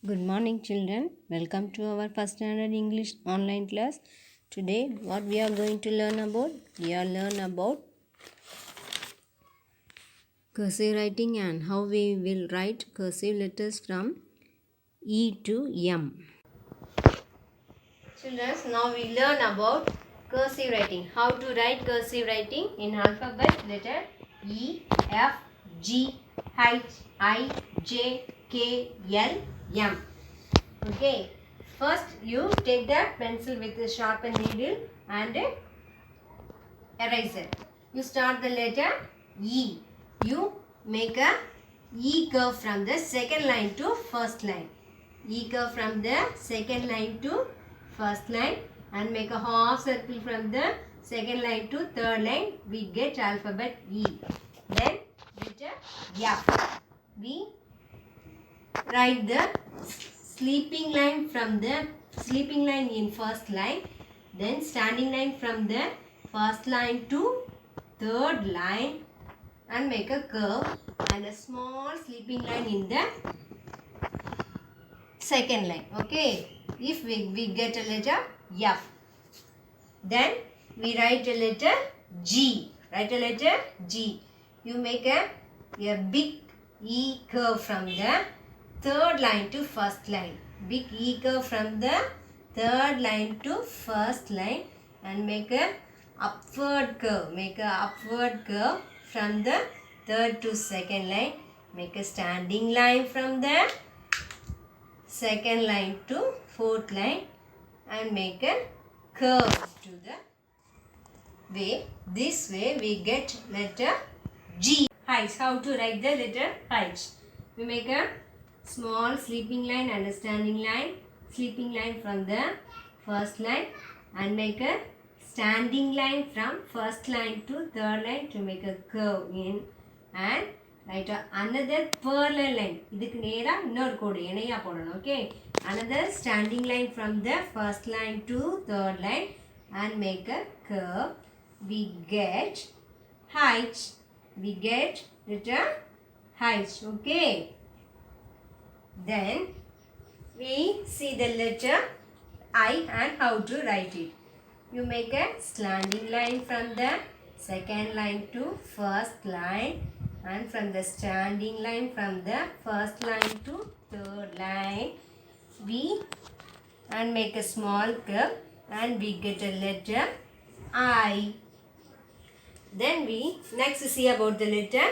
Good morning, children. Welcome to our first standard English online class. Today, what we are going to learn about? We are learn about cursive writing and how we will write cursive letters from E to M. Children, now we learn about cursive writing. How to write cursive writing in alphabet letter E, F, G, H, I, J, K, L, M. Okay, first you take the pencil with a sharpened needle and a eraser. You start the letter E. You make a E curve from the second line to first line. E curve from the second line to first line and make a half circle from the second line to third line. We get alphabet E. Then letter F. We write the sleeping line from the sleeping line in first line, then standing line from the first line to third line and make a curve and a small sleeping line in the second line. Okay, if we get a letter F, then we write a letter G. Write a letter G. You make a big E curve from the third line to first line. Big E curve from the third line to first line and make a upward curve. Make a upward curve from the third to second line. Make a standing line from the second line to fourth line and make a curve to the way. This way we get letter G. Heights. How to write the letter H? We make a small sleeping line and a standing line. Sleeping line from the first line and make a standing line from first line to third line to make a curve in and write another parallel line. இதுக்கு நேரா இன்னொரு கோடு இணையா போடணும். Okay. Another standing line from the first line to third line and make a curve. We get height. We get letter height. Okay. Then we see the letter I and how to write it. You make a standing line from the second line to first line and from the standing line from the first line to third line. We and make a small curve and we get a letter I. Then we next see about the letter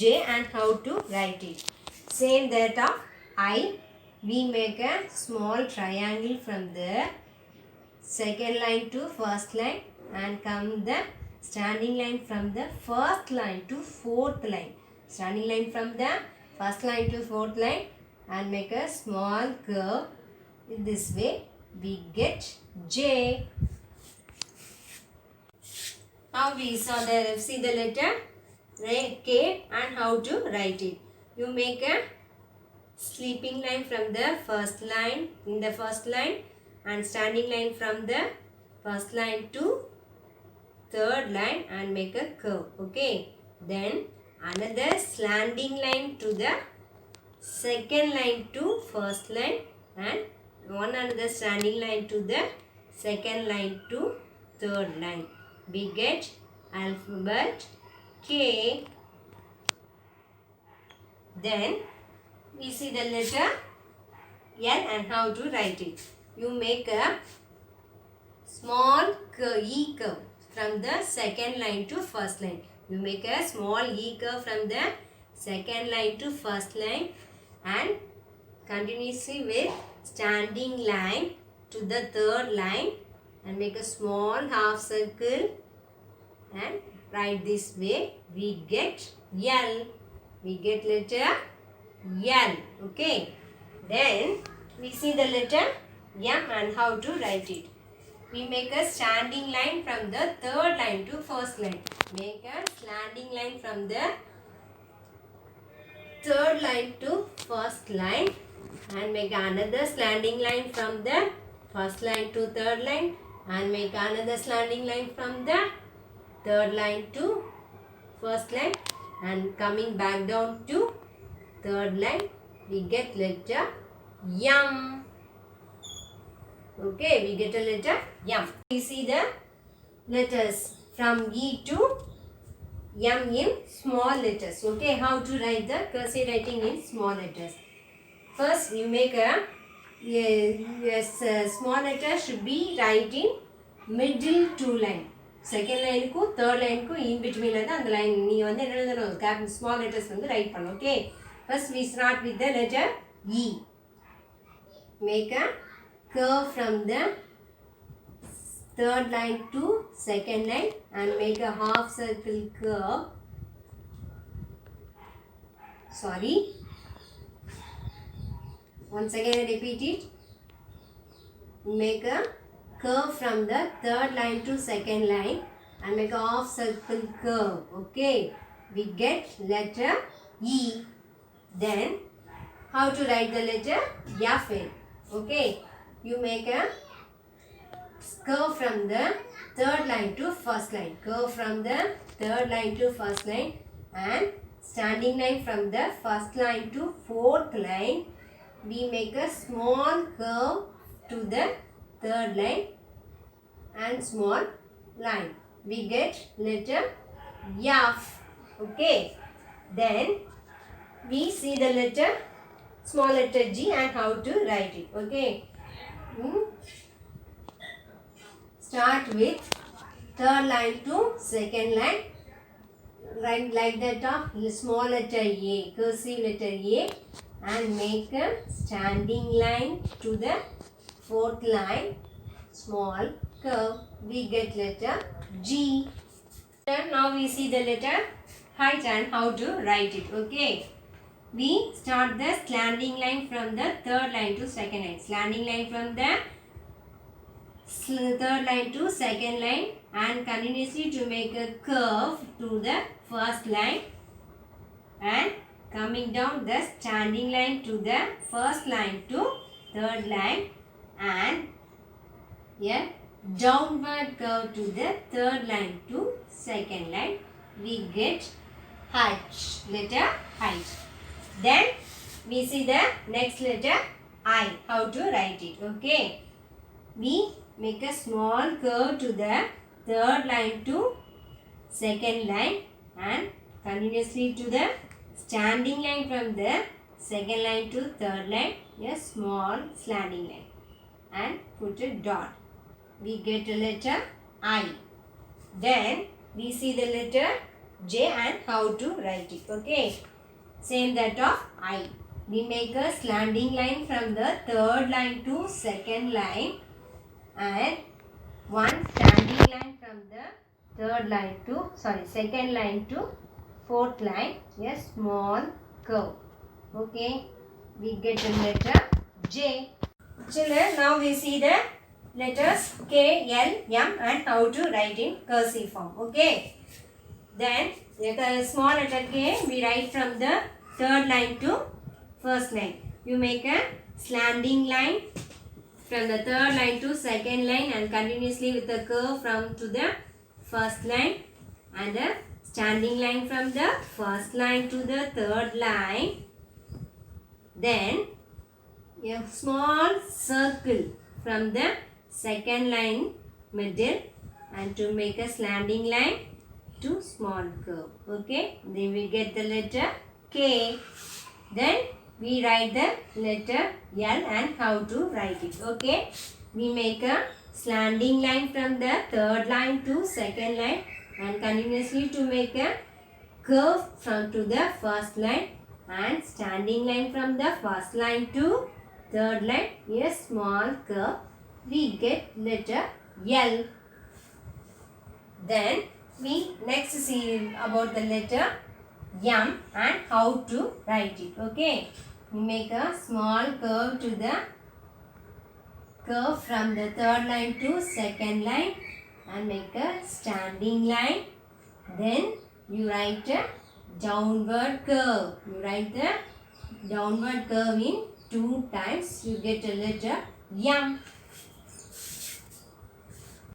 J and how to write it. Same that of I. We make a small triangle from the second line to first line and come the standing line from the first line to fourth line. Standing line from the first line to fourth line and make a small curve. In this way we get J. Now we see the letter K and how to write it. You make a sleeping line from the first line in the first line and standing line from the first line to third line and make a curve. Okay. Then another slanting line to the second line to first line and one another standing line to the second line to third line. We get alphabet K. Then we see the letter L and how to write it. You make a small E curve from the second line to first line. You make a small E curve from the second line to first line and continuously with standing line to the third line and make a small half circle and write this way. We get L. We get letter L. Okay. Then we see the letter M and how to write it. We make a standing line from the third line to first line. Make a standing line from the third line to first line and make another standing line from the first line to third line and make another standing line from the third line to first line and coming back down to third line we get letter yum. Okay, we get a letter yum. We see the letters from E to M in small letters. Okay, how to write the cursive writing in small letters. First, you make a small letter should be right in middle two line. Second line ku third line ku in between la and line நீ வந்து என்ன எழுதணும் cap small letters வந்து write பண்ணு. Okay, first we start with the letter E. Make a curve from the third line to second line and make a half circle curve. Sorry, once again I repeat it. Make a curve from the third line to second line and make a half circle curve. Okay, we get letter E. Then how to write the letter F? Okay, you make a curve from the third line to first line. Curve from the third line to first line and standing line from the first line to fourth line. We make a small curve to the third line and small line. We get letter F. Okay. Then we see the letter small letter G and how to write it. Okay. Start with third line to second line. Write like that of small letter A, cursive letter A, and make a standing line to the fourth line, small curve. We get letter G. Then now we see the letter H and how to write it. Okay, we start the slanting line from the third line to second line. Slanting line from the third line to second line and continuously to make a curve to the first line and coming down the standing line to the first line to third line and a downward curve to the third line to second line. We get H, letter H. Then we see the next letter I, how to write it. Okay, we make a small curve to the third line to second line and continuously to the standing line from the second line to third line, a small slanting line and put a dot. We get a letter I. Then we see the letter J and how to write it. Okay, same that of I. We make a slanting line from the third line to second line and one standing line from the second line to fourth line, a small curve. Okay, we get the letter J. Children, now we see the letters K, L, M and how to write in cursive form. Okay, then the small letter K we write from the third line to first line. You make a slanting line from the third line to second line and continuously with a curve from to the first line and a standing line from the first line to the third line. Then a small circle from the second line middle and to make a slanting line to small curve. Okay, then we get the letter K. Then we write the letter L and how to write it. Okay, we make a slanting line from the third line to second line and continuously to make a curve from to the first line and standing line from the first line to third line, a small curve. We get letter L. Then we next see about the letter M and how to write it. Okay, we make a small curve to the curve from the third line to second line and make a standing line. Then you write a downward curve. You write the downward curve in 2 times. You get a letter M.